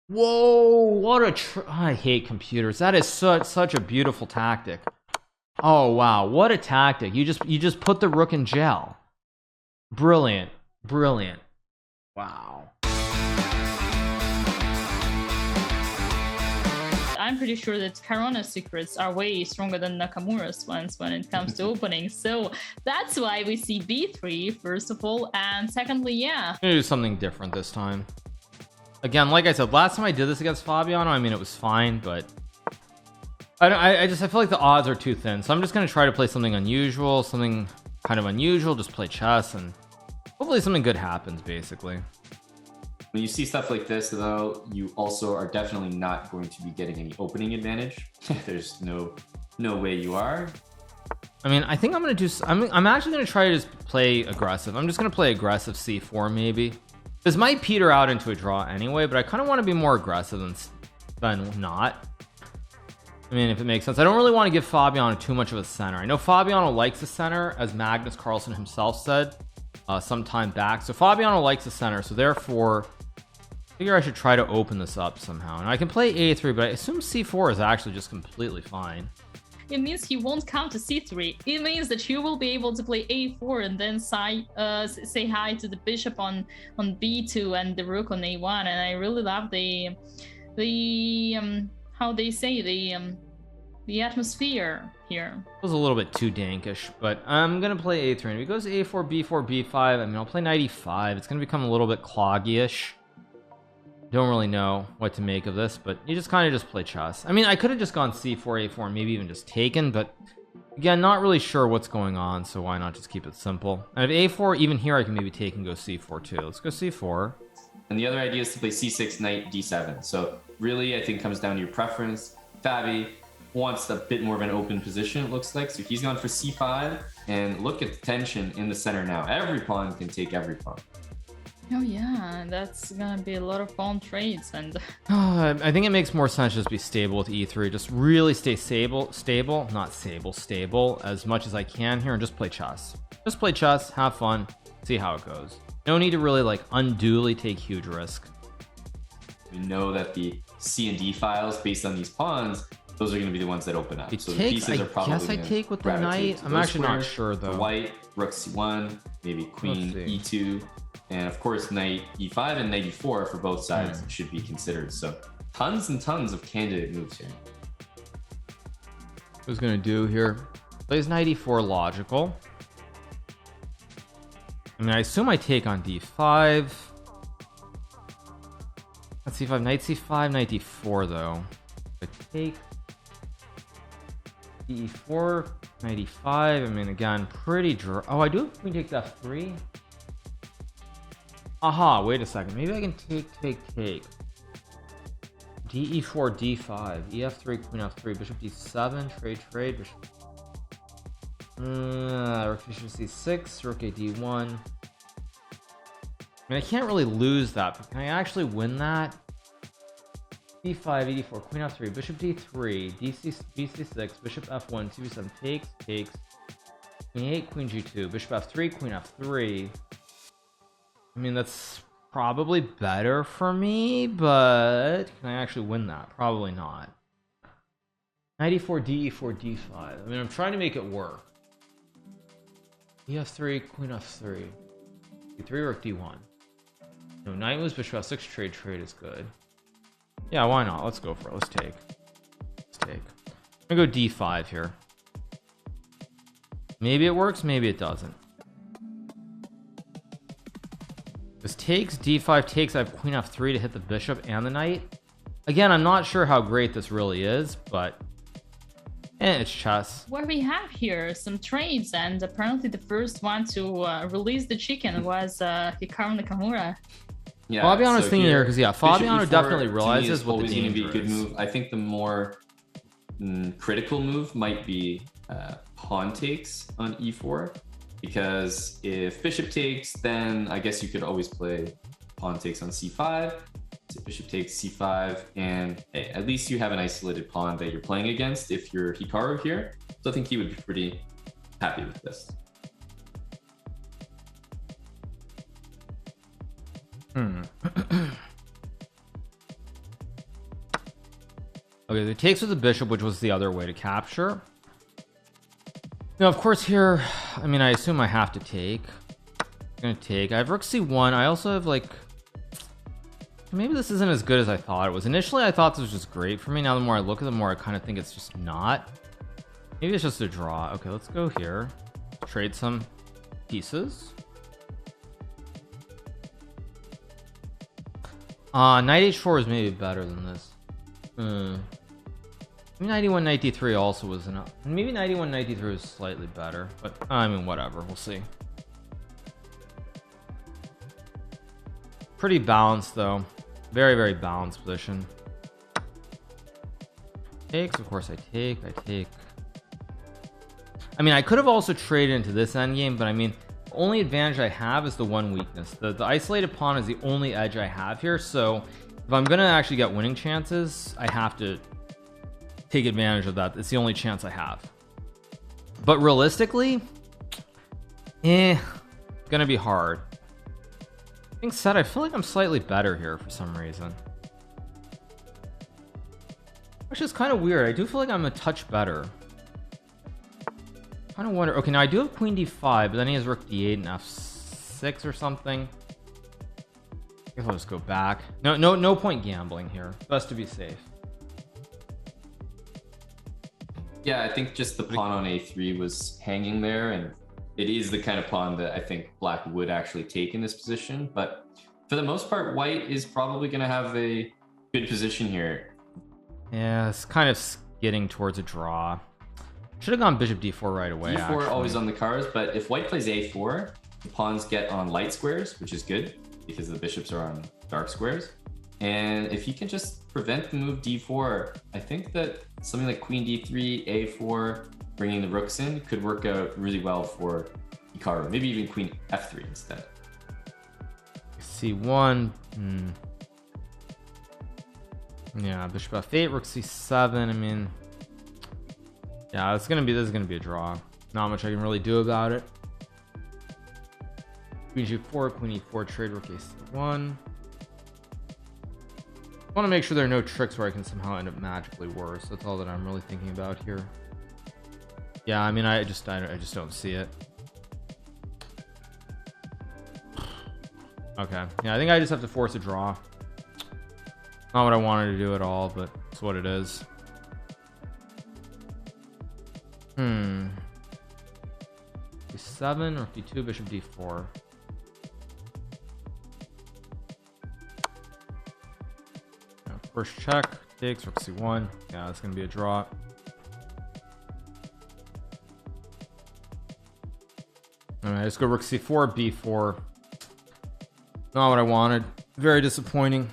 Whoa, what a I hate computers. That is such a beautiful tactic. Oh wow, what a tactic. You just put the rook in jail. Brilliant. Brilliant. Wow. I'm pretty sure that Caruana's secrets are way stronger than Nakamura's ones when it comes to opening. So that's why we see b3 first of all, and secondly, yeah, I'm gonna do something different this time. Again, like I said, last time I did this against Fabiano, I mean it was fine, but I feel like the odds are too thin. So I'm just gonna try to play something unusual, something kind of unusual, just play chess, and hopefully something good happens, basically. When you see stuff like this, though, you also are definitely not going to be getting any opening advantage. There's no way you are. I mean, I think I'm gonna do. I'm actually gonna try to just play aggressive. I'm just gonna play aggressive c4 maybe. This might peter out into a draw anyway, but I kind of want to be more aggressive than not. I mean, if it makes sense. I don't really want to give Fabiano too much of a center. I know Fabiano likes the center, as Magnus Carlsen himself said some time back. So Fabiano likes the center, so therefore I figure I should try to open this up somehow. And I can play a3, but I assume c4 is actually just completely fine. it means he won't come to c3. It means that you will be able to play a4 and then say hi to the bishop on b2 and the rook on a1. And I really love the how they say the atmosphere here. It was a little bit too dankish, but I'm gonna play a3. And if he goes a4, b4, b5, I mean, I'll play knight e5. It's gonna become a little bit cloggy-ish. Don't really know what to make of this, but you just kind of just play chess. I mean, I could have just gone c4, a4, and maybe even just taken, but again, not really sure what's going on, so why not just keep it simple? And if a4, even here, I can maybe take and go c4 too. Let's go c4. And the other idea is to play c6, knight d7. So really, I think comes down to your preference. Fabi wants a bit more of an open position, it looks like. So he's gone for c5, and look at the tension in the center now. Every pawn can take every pawn. Oh yeah, that's gonna be a lot of pawn trades, and I think it makes more sense just be stable with e3. Just really stay stable as much as I can here, and just play chess. Just play chess, have fun, see how it goes. No need to really like unduly take huge risk. We know that the C and D files based on these pawns, those are going to be the ones that open up. So the pieces are probably. I guess I take with the knight. I'm actually not sure though. The white, rook c1, maybe queen e2. And of course, knight e5 and knight e4 for both sides should be considered. So tons and tons of candidate moves here. What's gonna do here? Plays knight e4 logical. I mean, I assume I take on d5. Let's c5, knight c5, knight d4 though. I take e4, knight e5. I mean, again, pretty draw. Oh, I do have queen takes f3. Aha, wait a second. Maybe I can take. DE4, D5, EF3, Queen F3, Bishop D7, trade, Bishop. Rook Bishop C6, Rook A D1. I mean, I can't really lose that, but can I actually win that? D5, ED4, Queen F3, Bishop D3, BC6, Bishop F1, C7, takes, Queen 8, Queen G2, Bishop F3, Queen F3. I mean, that's probably better for me, but can I actually win that? Probably not. Knight e4, DE4, D5. I mean, I'm trying to make it work. EF3, Queen F3. D3, Rook D1. No, knight moves, Bishop F6, trade is good. Yeah, why not? Let's go for it. Let's take. I'm gonna go D5 here. Maybe it works, maybe it doesn't. This takes, d5 takes, I have queen f3 to hit the bishop and the knight. Again, I'm not sure how great this really is, but it's chess. what we have here, some trades, and apparently the first one to release the chicken was Hikaru Nakamura. Yeah, Fabiano's so thinking here because Fabiano E4 definitely realizes what the danger danger is. Be a good is. move. I think the more critical move might be pawn takes on e4, because if bishop takes, then I guess you could always play pawn takes on c5. So bishop takes c5, and hey, at least you have an isolated pawn that you're playing against if you're Hikaru here. So I think he would be pretty happy with this. Okay, it takes with the bishop, which was the other way to capture. Now, of course, here, I mean, I assume I have to take. I'm gonna take. I have rook c1. I also have like, maybe this isn't as good as I thought it was. Initially, I thought this was just great for me. Now, the more I look at it, the more I kind of think it's just not. Maybe it's just a draw. Okay, let's go here. Trade some pieces. Knight h4 is maybe better than this. Maybe knight e1, knight d3 also was enough. Maybe knight e1, knight d3 is slightly better, but I mean, whatever. We'll see. Pretty balanced though. Very, very balanced position. Takes, of course I take. I mean, I could have also traded into this endgame, but I mean, the only advantage I have is the one weakness. The isolated pawn is the only edge I have here, so if I'm gonna actually get winning chances, I have to take advantage of that. It's the only chance I have. But realistically, it's gonna be hard. Being said, I feel like I'm slightly better here for some reason. Which is kind of weird. I do feel like I'm a touch better. Kind of wonder. Okay, now I do have queen d5, but then he has rook d8 and f6 or something. I guess I'll just go back. No point gambling here. Best to be safe. Yeah, I think just the pawn on a3 was hanging there, and it is the kind of pawn that I think black would actually take in this position. But for the most part, white is probably going to have a good position here. Yeah, it's kind of skidding towards a draw. Should have gone bishop d4 right away. d4 actually. Always on the cards, but if white plays a4, the pawns get on light squares, which is good because the bishops are on dark squares. And if you can just prevent the move d4, I think that something like queen d3, a4, bringing the rooks in could work out really well for Hikaru. Maybe even queen f3 instead. c1. Yeah, bishop f8, rook c7. I mean, yeah, this is gonna be a draw. Not much I can really do about it. Queen g4, queen e4, trade rook a1. I want to make sure there are no tricks where I can somehow end up magically worse. That's all that I'm really thinking about here. Yeah, I mean, I just don't see it. Okay, yeah, I think I just have to force a draw. Not what I wanted to do at all, but it's what it is. d7 or d2, bishop d4. First check, takes, rook c1. Yeah, it's gonna be a draw. Alright, let's go rook c4, b4. Not what I wanted. Very disappointing.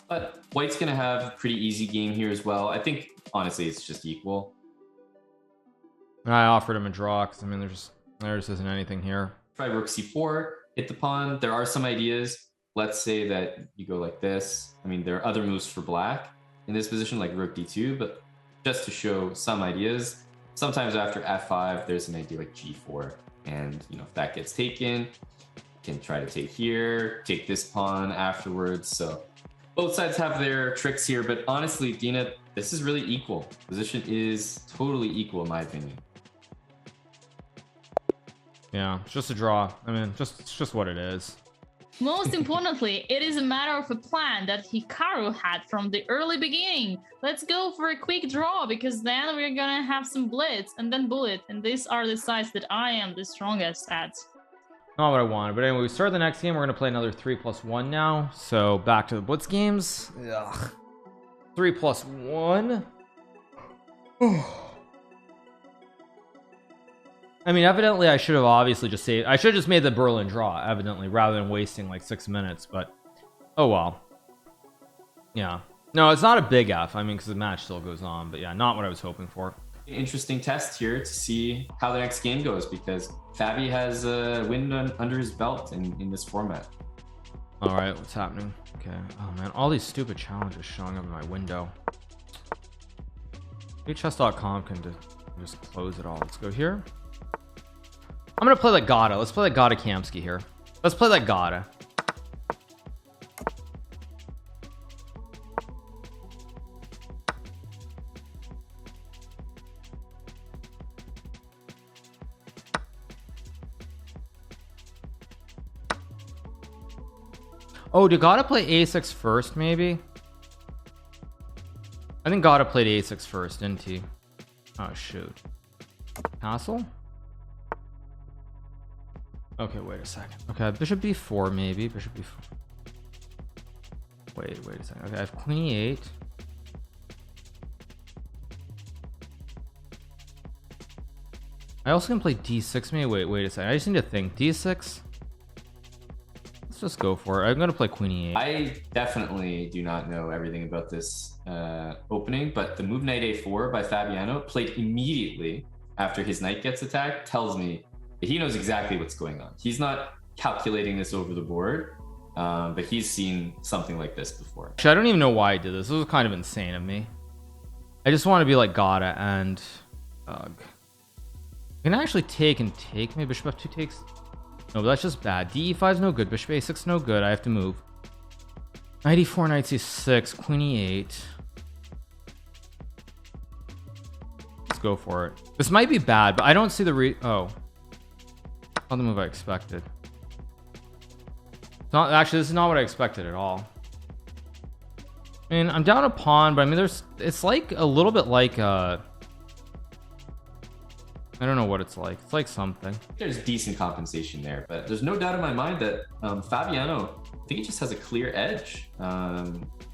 But white's gonna have a pretty easy game here as well. I think honestly it's just equal. I offered him a draw because I mean there just isn't anything here. Try rook c4, hit the pawn. There are some ideas. Let's say that you go like this. I mean, there are other moves for black in this position, like rook d2, but just to show some ideas, sometimes after f5, there's an idea like g4. And, you know, if that gets taken, you can try to take here, take this pawn afterwards. So both sides have their tricks here, but honestly, Dina, this is really equal. Position is totally equal in my opinion. Yeah, it's just a draw. I mean, it's just what it is. Most importantly, it is a matter of a plan that Hikaru had from the early beginning. Let's go for a quick draw because then we're gonna have some blitz and then bullet, and these are the sides that I am the strongest at. Not what I wanted, but anyway, we start the next game. We're gonna play another 3+1 now. So back to the blitz games. Ugh. 3+1. I mean, evidently I should have obviously just saved. I should have just made the Berlin draw, evidently, rather than wasting like 6 minutes, but oh well. Yeah. No, it's not a big F. I mean, because the match still goes on, but yeah, not what I was hoping for. Interesting test here to see how the next game goes because Fabi has a win under his belt in this format. All right, what's happening? Okay. Oh man, all these stupid challenges showing up in my window. Chess.com can just close it all. Let's go here. I'm gonna play like Gata. Let's play like Gata Kamsky here. Let's play like Gata. Oh, did Gata play a6 first, maybe? I think Gata played a6 first, didn't he? Oh, shoot. Castle? Okay, wait a second. Okay, bishop b4, maybe. Bishop b4. Wait a second. Okay, I have queen e8. I also can play d6, maybe. Wait a second. I just need to think. d6? Let's just go for it. I'm gonna play queen e8. I definitely do not know everything about this opening, but the move knight a4 by Fabiano, played immediately after his knight gets attacked, tells me that he knows exactly what's going on. He's not calculating this over the board, but he's seen something like this before. Actually, I don't even know why I did this. This was kind of insane of me. I just want to be like Gata and I can actually take and take. Maybe bishop f2 takes. No, but that's just bad. de5 is no good. Bishop a6 no good. I have to move. Knight e4, knight c6, queen e8. Let's go for it. This might be bad, but I don't see the oh. Not the move I expected. It's not actually. This is not what I expected at all. I mean, I'm down a pawn, but I mean, it's like a little bit like I don't know what it's like. It's like something. There's decent compensation there, but there's no doubt in my mind that Fabiano, I think he just has a clear edge. You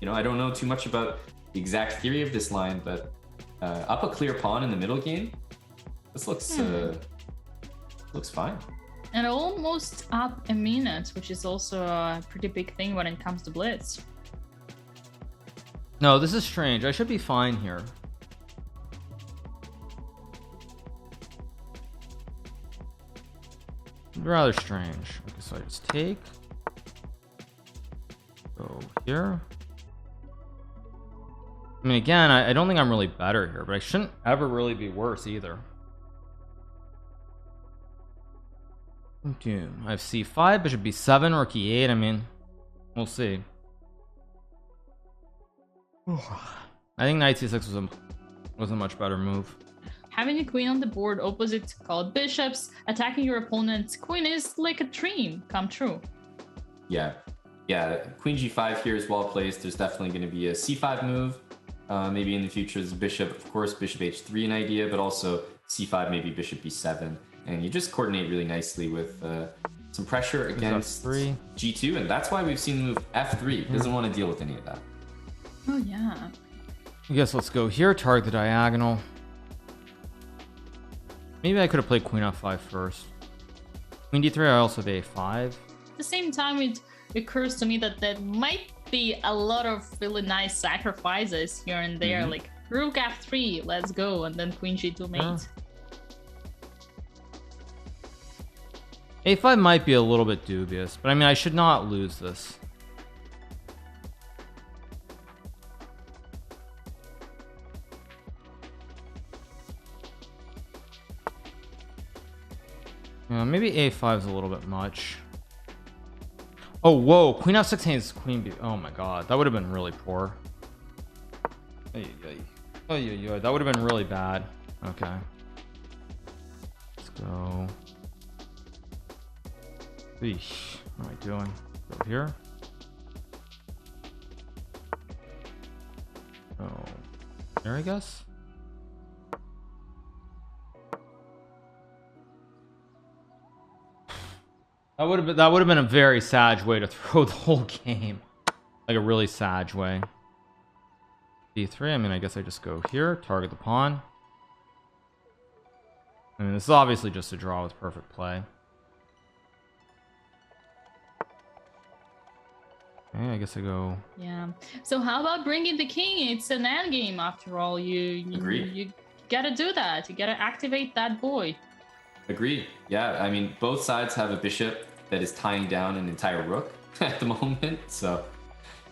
know, I don't know too much about the exact theory of this line, but up a clear pawn in the middle game, this looks fine. And almost up a minute, which is also a pretty big thing when it comes to blitz. No, this is strange. I should be fine here. Rather strange. Okay, so I just take. Go here. I mean, again, I don't think I'm really better here, but I shouldn't ever really be worse either. Doom. I have c5, bishop b7, rook e8. I mean, we'll see. I think knight c6 was a much better move. Having a queen on the board opposite called bishops, attacking your opponent's queen is like a dream come true. Yeah, queen g5 here is well placed. There's definitely going to be a c5 move. Maybe in the future as bishop, of course, bishop h3 an idea, but also c5, maybe bishop b7. And you just coordinate really nicely with some pressure against g2, and that's why we've seen the move f3. He doesn't want to deal with any of that. Oh yeah. I guess let's go here, target the diagonal. Maybe I could have played queen f5 first. Queen d3, I also have a5. At the same time, it occurs to me that there might be a lot of really nice sacrifices here and there, like rook f3, let's go, and then queen g2 mate. A5 might be a little bit dubious, but I mean, I should not lose this. Yeah, maybe a5 is a little bit much. Oh, whoa. Queen f6 hangs queen b. Oh my god. That would have been really poor. That would have been really bad. Okay. Let's go. Eesh. What am I doing? Go here. Oh. There, I guess. That would have been a very sad way to throw the whole game, like a really sad way. d3. I mean, I guess I just go here, target the pawn. I mean, this is obviously just a draw with perfect play. Okay, I guess I go. Yeah. So how about bringing the king? It's an end game after all. You gotta do that. You gotta activate that boy. Agreed. Yeah, I mean, both sides have a bishop that is tying down an entire rook at the moment, so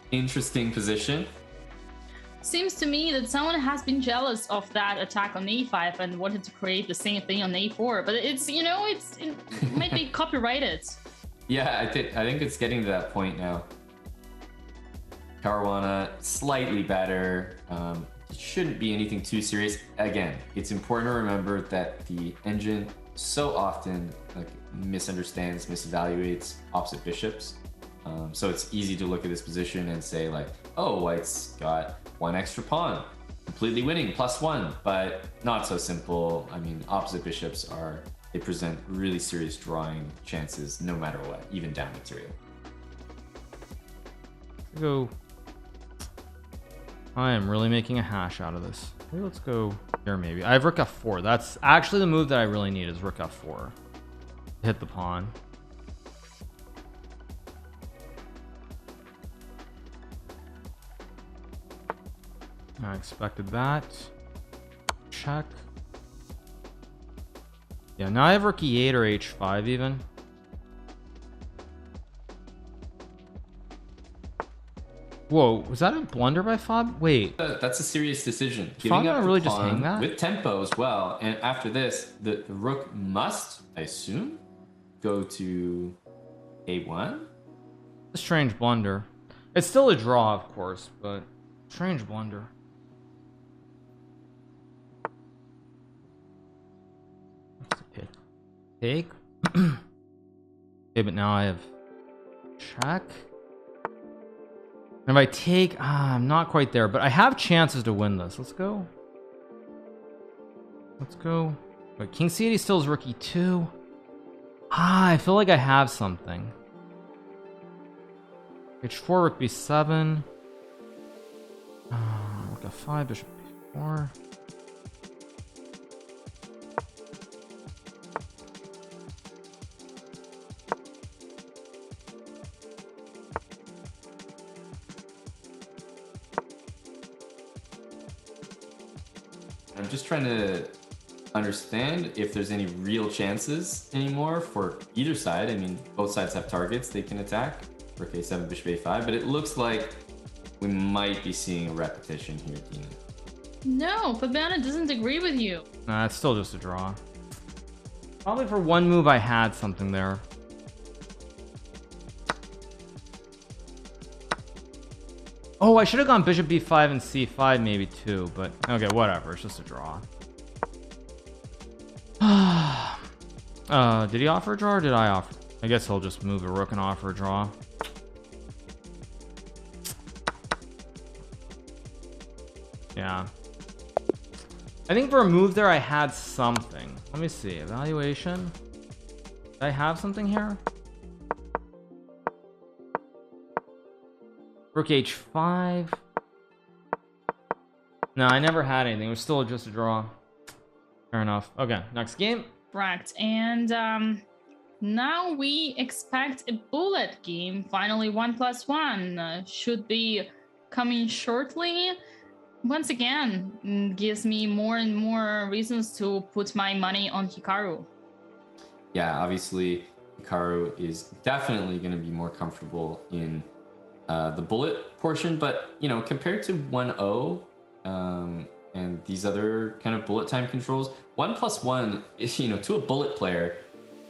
interesting position. Seems to me that someone has been jealous of that attack on a5 and wanted to create the same thing on a4, but it's, you know, it might be copyrighted. Yeah, I think it's getting to that point now. Caruana slightly better. It shouldn't be anything too serious. Again, it's important to remember that the engine so often misunderstands, misevaluates opposite bishops. So it's easy to look at this position and say like, oh, white's got one extra pawn, completely winning, +1, but not so simple. I mean, opposite bishops they present really serious drawing chances no matter what, even down material. Go. I am really making a hash out of this. Maybe let's go here maybe. I have rook f4. That's actually the move that I really need is rook f4. Hit the pawn. I expected that. Check. Yeah, now I have rook e8 or h5 even. Whoa, was that a blunder by Fab? Wait. That's a serious decision. Fab Giving up really the just hang pawn that? with tempo as well. And after this, the rook must, I assume, go to a1. A strange blunder. It's still a draw, of course, but strange blunder. Take. Okay, but now I have check. And if I take, I'm not quite there, but I have chances to win this. Let's go. Let's go. Wait, king c8 still is rook e2. I feel like I have something. h4, rook b7. Rook f5, bishop b4. I'm just trying to understand if there's any real chances anymore for either side. I mean, both sides have targets they can attack. Rook a7, bishop a5, but it looks like we might be seeing a repetition here, Dina. No, Fabiano doesn't agree with you. Nah, it's still just a draw. Probably for one move I had something there. Oh, I should have gone bishop b5 and c5 maybe too, but okay, whatever. It's just a draw. Did he offer a draw or did I offer? I guess he'll just move a rook and offer a draw. Yeah. I think for a move there I had something. Let me see. Evaluation. Did I have something here? Rook h5. No, I never had anything. It was still just a draw. Fair enough. Okay, next game. Correct. And now we expect a bullet game. Finally, 1+1 should be coming shortly. Once again, gives me more and more reasons to put my money on Hikaru. Yeah, obviously, Hikaru is definitely going to be more comfortable in the bullet portion, but you know, compared to 1-0 and these other kind of bullet time controls, 1+1 is, you know, to a bullet player,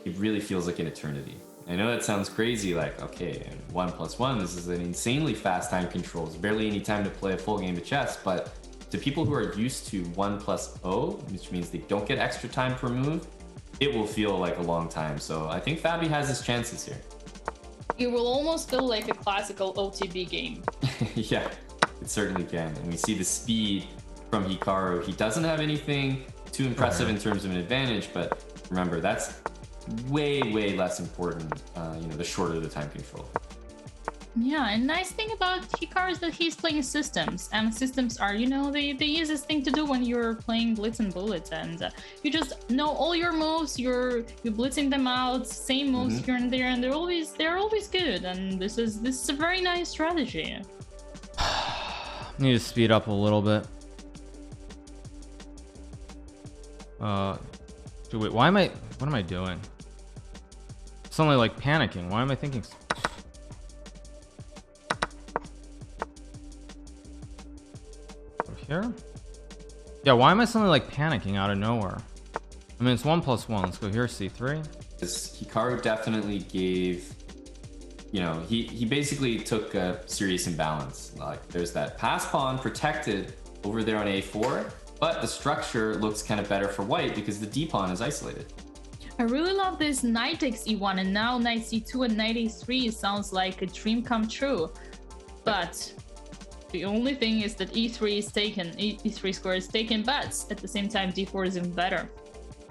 it really feels like an eternity. I know that sounds crazy, like, okay, 1+1, this is an insanely fast time control. There's barely any time to play a full game of chess, but to people who are used to 1+0, which means they don't get extra time per move, it will feel like a long time. So I think Fabi has his chances here. It will almost feel like a classical OTB game. Yeah, it certainly can. And we see the speed from Hikaru. He doesn't have anything too impressive in terms of an advantage, but remember, that's way less important, you know, the shorter the time control. Yeah, and nice thing about Hikaru is that he's playing systems, and systems are, you know, the easiest thing to do when you're playing blitz and bullets, and you just know all your moves, you're blitzing them out, same moves here and there, and they're always good, and this is a very nice strategy. Need to speed up a little bit. Wait, what am I doing? Suddenly like panicking. Why am I thinking here? Yeah, why am I suddenly like panicking out of nowhere? I mean, it's 1+1. Let's go here, c3. Hikaru definitely gave, you know, he basically took a serious imbalance. Like, there's that pass pawn protected over there on a4, but the structure looks kind of better for white because the d pawn is isolated. I really love this knight takes e1 and now knight c2 and knight e3 sounds like a dream come true. But the only thing is that e3 is taken, e3 square is taken, but at the same time d4 is even better.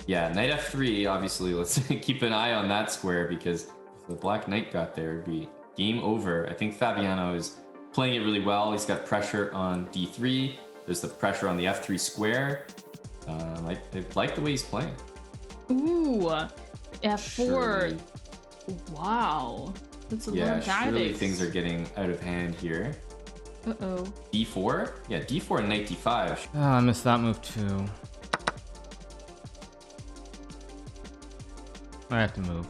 Yeah, knight f3, obviously, let's keep an eye on that square because if the black knight got there, it'd be game over. I think Fabiano is playing it really well. He's got pressure on d3. There's the pressure on the f3 square. I like the way he's playing. Ooh, f4. Surely. Wow, that's a lot of tactics. Surely things are getting out of hand here. Uh-oh. d4? Yeah, d4 and knight d5. Oh, I missed that move too. I have to move.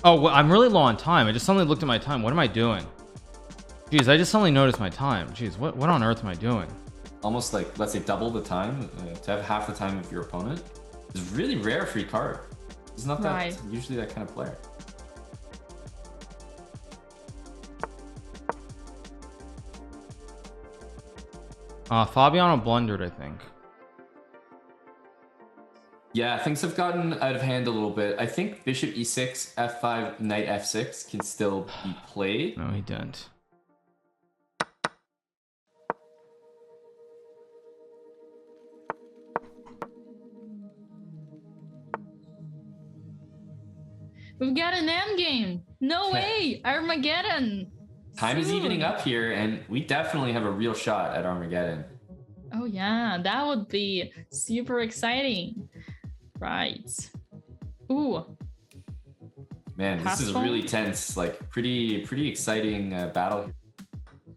Oh, well, I'm really low on time. I just suddenly looked at my time. What am I doing? Jeez, I just suddenly noticed my time. Jeez, what on earth am I doing? Almost like, let's say, double the time to have half the time of your opponent. It's really rare for Hikaru. He's not that usually that kind of player. Fabiano blundered, I think. Yeah, things have gotten out of hand a little bit. I think bishop e6, f5, knight f6 can still be played. No, he didn't. We've got an endgame. No way, Armageddon. Time is evening up here, and we definitely have a real shot at Armageddon. Oh yeah, that would be super exciting. Right. Ooh. Man, this is really tense. Like pretty exciting battle here.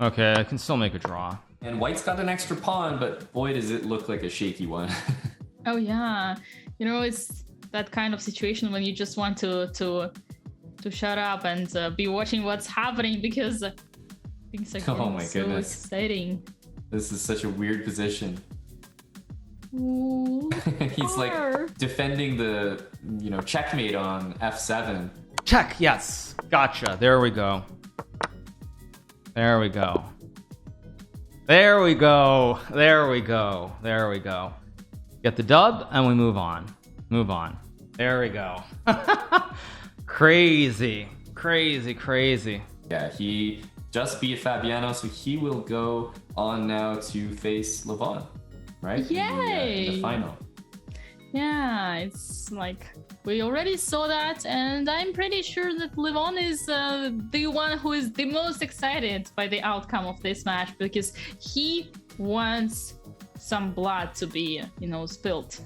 Okay, I can still make a draw. And white's got an extra pawn, but boy, does it look like a shaky one. Oh yeah, you know, it's that kind of situation when you just want to shut up and be watching what's happening because things are getting so exciting. This is such a weird position. Ooh, he's like defending the, you know, checkmate on f7. Check, yes, gotcha. There we go. There we go. There we go. There we go. There we go. Get the dub and we move on. Move on. There we go. Crazy, crazy, crazy. Yeah, he just beat Fabiano, so he will go on now to face Levon, right? Yay! In the final. Yeah, it's like we already saw that, and I'm pretty sure that Levon is the one who is the most excited by the outcome of this match because he wants some blood to be, you know, spilled.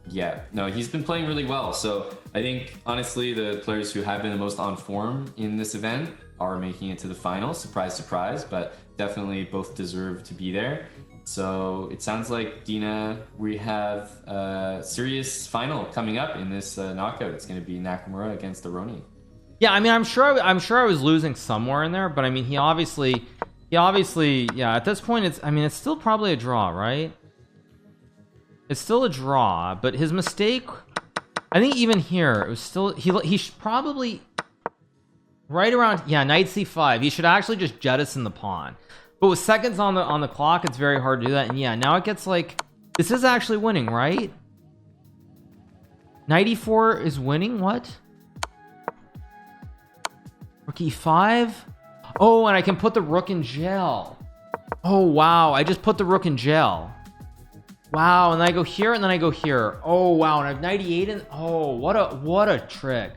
Yeah, no, he's been playing really well. So I think, honestly, the players who have been the most on form in this event are making it to the final. Surprise, surprise, but definitely both deserve to be there. So it sounds like, Dina, we have a serious final coming up in this knockout. It's going to be Nakamura against Aroni. Yeah, I mean, I'm sure I was losing somewhere in there, but I mean, he obviously, yeah, at this point, it's still probably a draw, right? It's still a draw, but his mistake, I think even here, it was still, he should probably, right around, yeah, knight c5, he should actually just jettison the pawn. But with seconds on the clock, it's very hard to do that. And yeah, now it gets like, this is actually winning, right? Knight e4 is winning, what? Rook e5? Oh, and I can put the rook in jail. Oh, wow, I just put the rook in jail. Wow, and then I go here, and then I go here. Oh, wow, and I have knight e8, and oh, what a trick.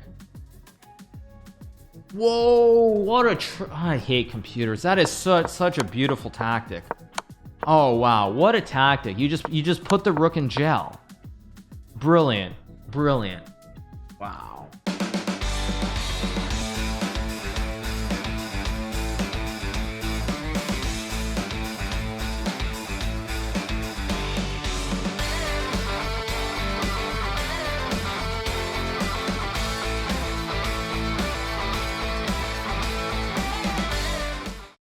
Whoa, what a I hate computers. That is such a beautiful tactic. Oh, wow, what a tactic. You just put the rook in jail. Brilliant, brilliant. Wow.